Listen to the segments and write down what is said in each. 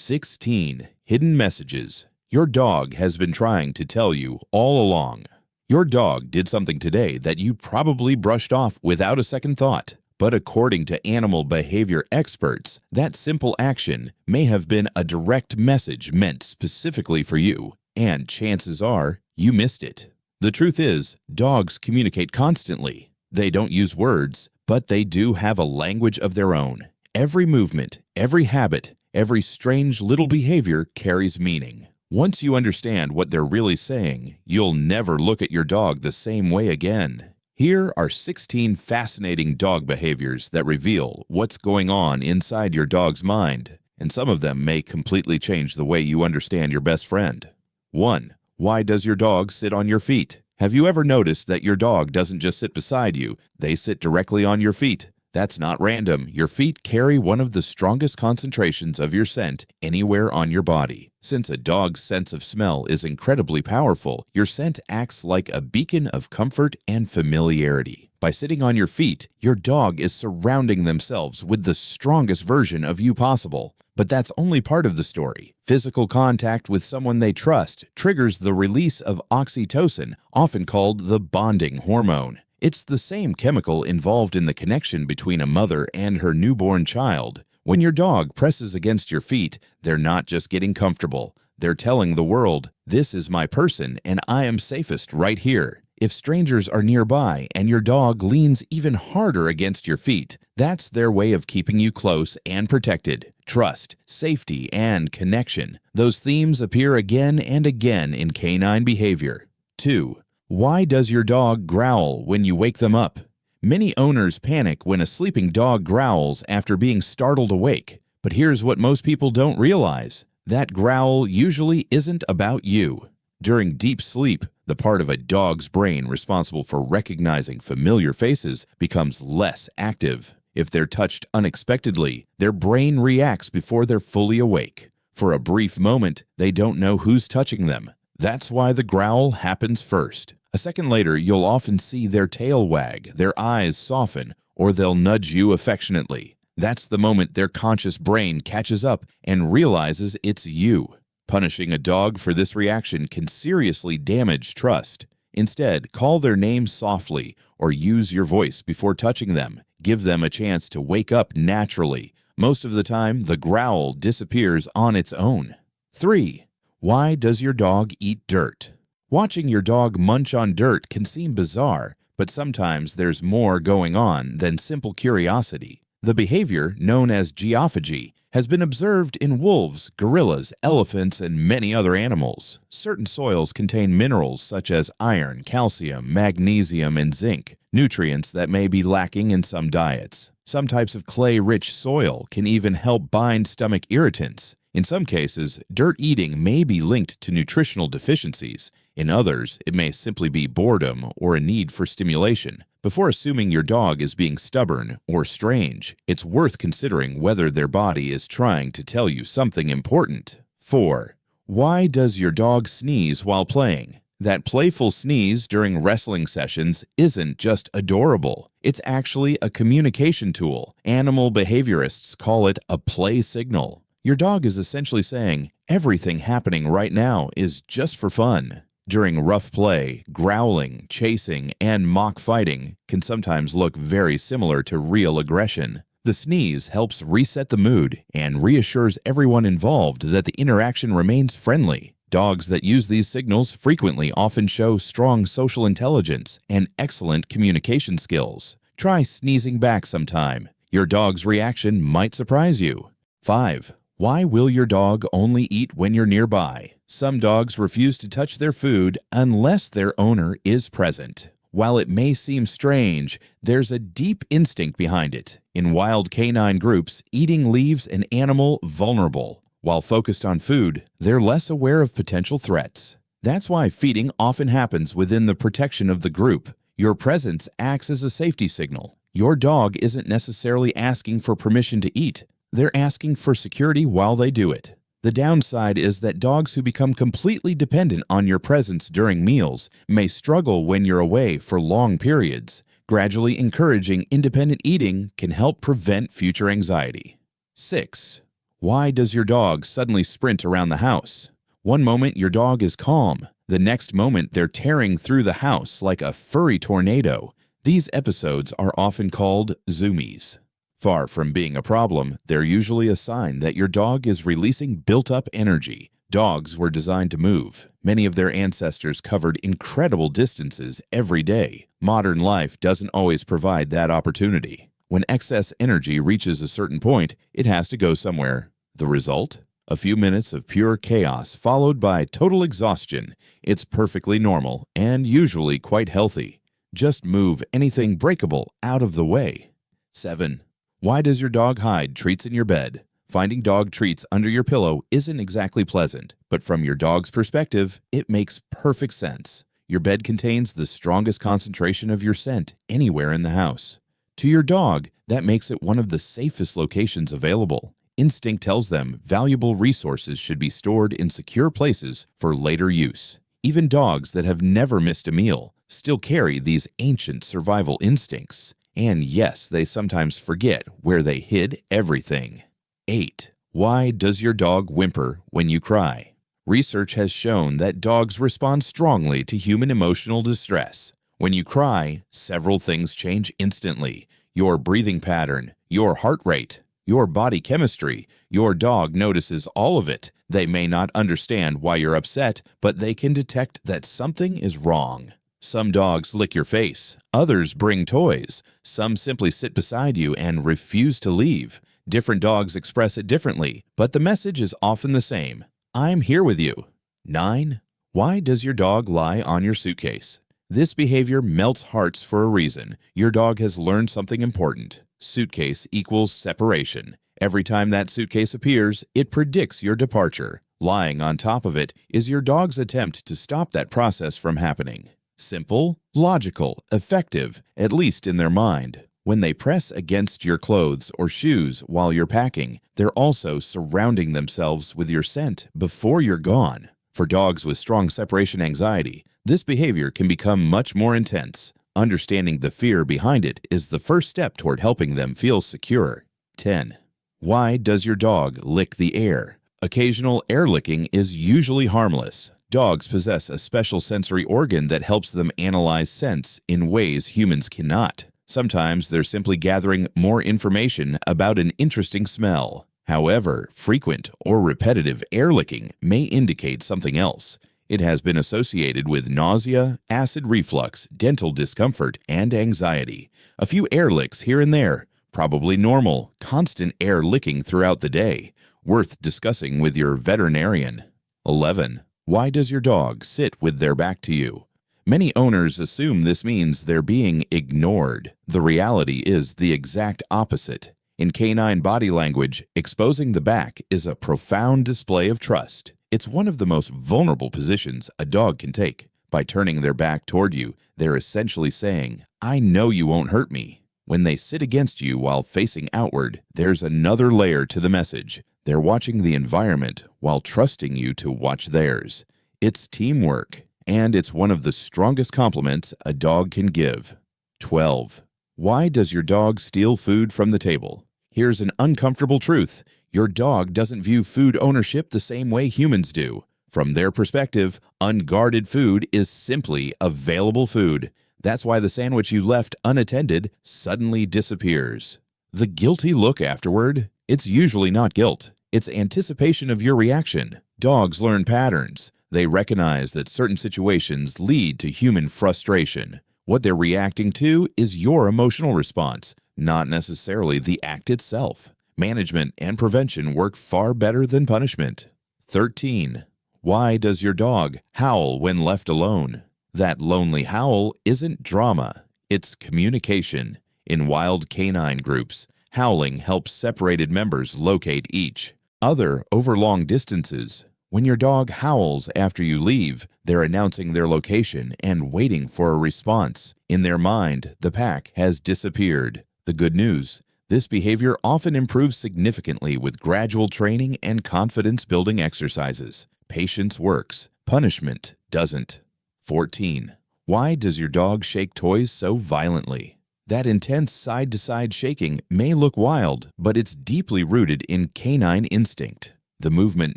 16 hidden messages your dog has been trying to tell you all along. Your dog did something today that you probably brushed off without a second thought. But according to animal behavior experts, that simple action may have been a direct message meant specifically for you, and chances are you missed it. The truth is, dogs communicate constantly. They don't use words, but they do have a language of their own. Every movement, every habit, every strange little behavior carries meaning. Once you understand what they're really saying, you'll never look at your dog the same way again. Here are 16 fascinating dog behaviors that reveal what's going on inside your dog's mind, and some of them may completely change the way you understand your best friend. 1. Why does your dog sit on your feet? Have you ever noticed that your dog doesn't just sit beside you, they sit directly on your feet? That's not random. Your feet carry one of the strongest concentrations of your scent anywhere on your body. Since a dog's sense of smell is incredibly powerful, your scent acts like a beacon of comfort and familiarity. By sitting on your feet, your dog is surrounding themselves with the strongest version of you possible. But that's only part of the story. Physical contact with someone they trust triggers the release of oxytocin, often called the bonding hormone. It's the same chemical involved in the connection between a mother and her newborn child. When your dog presses against your feet, they're not just getting comfortable. They're telling the world, "This is my person and I am safest right here." If strangers are nearby and your dog leans even harder against your feet, that's their way of keeping you close and protected. Trust, safety, and connection. Those themes appear again and again in canine behavior. 2. Why does your dog growl when you wake them up? Many owners panic when a sleeping dog growls after being startled awake. But here's what most people don't realize. That growl usually isn't about you. During deep sleep, the part of a dog's brain responsible for recognizing familiar faces becomes less active. If they're touched unexpectedly, their brain reacts before they're fully awake. For a brief moment, they don't know who's touching them. That's why the growl happens first. A second later, you'll often see their tail wag, their eyes soften, or they'll nudge you affectionately. That's the moment their conscious brain catches up and realizes it's you. Punishing a dog for this reaction can seriously damage trust. Instead, call their name softly or use your voice before touching them. Give them a chance to wake up naturally. Most of the time, the growl disappears on its own. 3. Why does your dog eat dirt? Watching your dog munch on dirt can seem bizarre, but sometimes there's more going on than simple curiosity. The behavior, known as geophagy, has been observed in wolves, gorillas, elephants, and many other animals. Certain soils contain minerals such as iron, calcium, magnesium, and zinc, nutrients that may be lacking in some diets. Some types of clay-rich soil can even help bind stomach irritants. In some cases, dirt eating may be linked to nutritional deficiencies. In others, it may simply be boredom or a need for stimulation. Before assuming your dog is being stubborn or strange, it's worth considering whether their body is trying to tell you something important. 4. Why does your dog sneeze while playing? That playful sneeze during wrestling sessions isn't just adorable. It's actually a communication tool. Animal behaviorists call it a play signal. Your dog is essentially saying, everything happening right now is just for fun. During rough play, growling, chasing, and mock fighting can sometimes look very similar to real aggression. The sneeze helps reset the mood and reassures everyone involved that the interaction remains friendly. Dogs that use these signals frequently often show strong social intelligence and excellent communication skills. Try sneezing back sometime. Your dog's reaction might surprise you. 5. Why will your dog only eat when you're nearby? Some dogs refuse to touch their food unless their owner is present. While it may seem strange, there's a deep instinct behind it. In wild canine groups, eating leaves an animal vulnerable. While focused on food, they're less aware of potential threats. That's why feeding often happens within the protection of the group. Your presence acts as a safety signal. Your dog isn't necessarily asking for permission to eat. They're asking for security while they do it. The downside is that dogs who become completely dependent on your presence during meals may struggle when you're away for long periods. Gradually encouraging independent eating can help prevent future anxiety. 6. Why does your dog suddenly sprint around the house? One moment your dog is calm, the next moment they're tearing through the house like a furry tornado. These episodes are often called zoomies. Far from being a problem, they're usually a sign that your dog is releasing built-up energy. Dogs were designed to move. Many of their ancestors covered incredible distances every day. Modern life doesn't always provide that opportunity. When excess energy reaches a certain point, it has to go somewhere. The result? A few minutes of pure chaos followed by total exhaustion. It's perfectly normal and usually quite healthy. Just move anything breakable out of the way. 7. Why does your dog hide treats in your bed? Finding dog treats under your pillow isn't exactly pleasant, but from your dog's perspective, it makes perfect sense. Your bed contains the strongest concentration of your scent anywhere in the house. To your dog, that makes it one of the safest locations available. Instinct tells them valuable resources should be stored in secure places for later use. Even dogs that have never missed a meal still carry these ancient survival instincts. And yes, they sometimes forget where they hid everything. 8. Why does your dog whimper when you cry? Research has shown that dogs respond strongly to human emotional distress. When you cry, several things change instantly. Your breathing pattern, your heart rate, your body chemistry. Your dog notices all of it. They may not understand why you're upset, but they can detect that something is wrong. Some dogs lick your face. Others bring toys. Some simply sit beside you and refuse to leave. Different dogs express it differently, but the message is often the same. I'm here with you. 9. Why does your dog lie on your suitcase? This behavior melts hearts for a reason. Your dog has learned something important. Suitcase equals separation. Every time that suitcase appears, it predicts your departure. Lying on top of it is your dog's attempt to stop that process from happening. Simple, logical, effective, at least in their mind. When they press against your clothes or shoes while you're packing, they're also surrounding themselves with your scent before you're gone. For dogs with strong separation anxiety, this behavior can become much more intense. Understanding the fear behind it is the first step toward helping them feel secure. 10. Why does your dog lick the air? Occasional air licking is usually harmless. Dogs possess a special sensory organ that helps them analyze scents in ways humans cannot. Sometimes they're simply gathering more information about an interesting smell. However, frequent or repetitive air licking may indicate something else. It has been associated with nausea, acid reflux, dental discomfort, and anxiety. A few air licks here and there, probably normal. Constant air licking throughout the day, worth discussing with your veterinarian. 11. Why does your dog sit with their back to you? Many owners assume this means they're being ignored. The reality is the exact opposite. In canine body language, exposing the back is a profound display of trust. It's one of the most vulnerable positions a dog can take. By turning their back toward you, they're essentially saying, I know you won't hurt me. When they sit against you while facing outward, there's another layer to the message. They're watching the environment while trusting you to watch theirs. It's teamwork, and it's one of the strongest compliments a dog can give. 12. Why does your dog steal food from the table? Here's an uncomfortable truth. Your dog doesn't view food ownership the same way humans do. From their perspective, unguarded food is simply available food. That's why the sandwich you left unattended suddenly disappears. The guilty look afterward? It's usually not guilt. It's anticipation of your reaction. Dogs learn patterns. They recognize that certain situations lead to human frustration. What they're reacting to is your emotional response, not necessarily the act itself. Management and prevention work far better than punishment. 13. Why does your dog howl when left alone? That lonely howl isn't drama. It's communication. In wild canine groups, howling helps separated members locate each other over long distances. When your dog howls after you leave, they're announcing their location and waiting for a response. In their mind, the pack has disappeared. The good news: this behavior often improves significantly with gradual training and confidence-building exercises. Patience works. Punishment doesn't. 14. Why does your dog shake toys so violently? That intense side-to-side shaking may look wild, but it's deeply rooted in canine instinct. The movement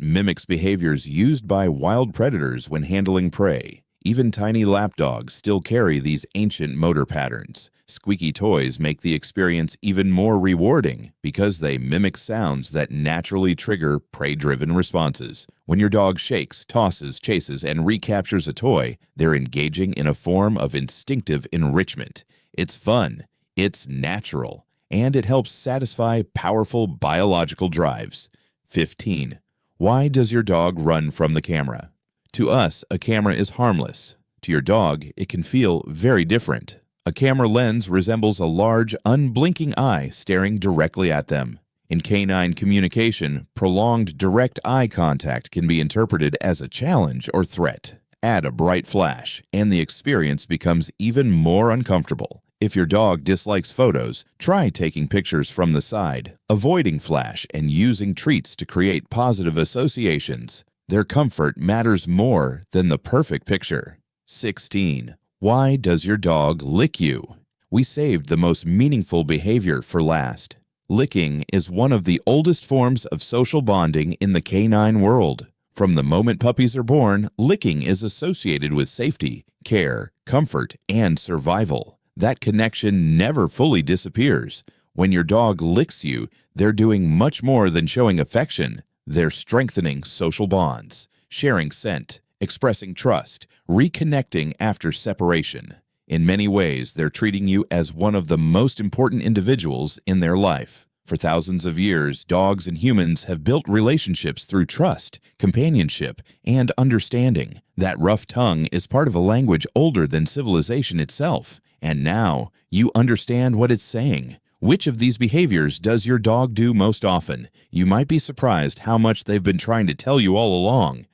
mimics behaviors used by wild predators when handling prey. Even tiny lapdogs still carry these ancient motor patterns. Squeaky toys make the experience even more rewarding because they mimic sounds that naturally trigger prey-driven responses. When your dog shakes, tosses, chases, and recaptures a toy, they're engaging in a form of instinctive enrichment. It's fun, it's natural, and it helps satisfy powerful biological drives. 15. Why does your dog run from the camera? To us, a camera is harmless. To your dog, it can feel very different. A camera lens resembles a large, unblinking eye staring directly at them. In canine communication, prolonged direct eye contact can be interpreted as a challenge or threat. Add a bright flash, and the experience becomes even more uncomfortable. If your dog dislikes photos, try taking pictures from the side, avoiding flash, and using treats to create positive associations. Their comfort matters more than the perfect picture. 16. Why does your dog lick you? We saved the most meaningful behavior for last. Licking is one of the oldest forms of social bonding in the canine world. From the moment puppies are born, licking is associated with safety, care, comfort, and survival. That connection never fully disappears. When your dog licks you, they're doing much more than showing affection. They're strengthening social bonds, sharing scent, expressing trust, reconnecting after separation. In many ways, they're treating you as one of the most important individuals in their life. For thousands of years, dogs and humans have built relationships through trust, companionship, and understanding. That rough tongue is part of a language older than civilization itself. And now, you understand what it's saying. Which of these behaviors does your dog do most often? You might be surprised how much they've been trying to tell you all along.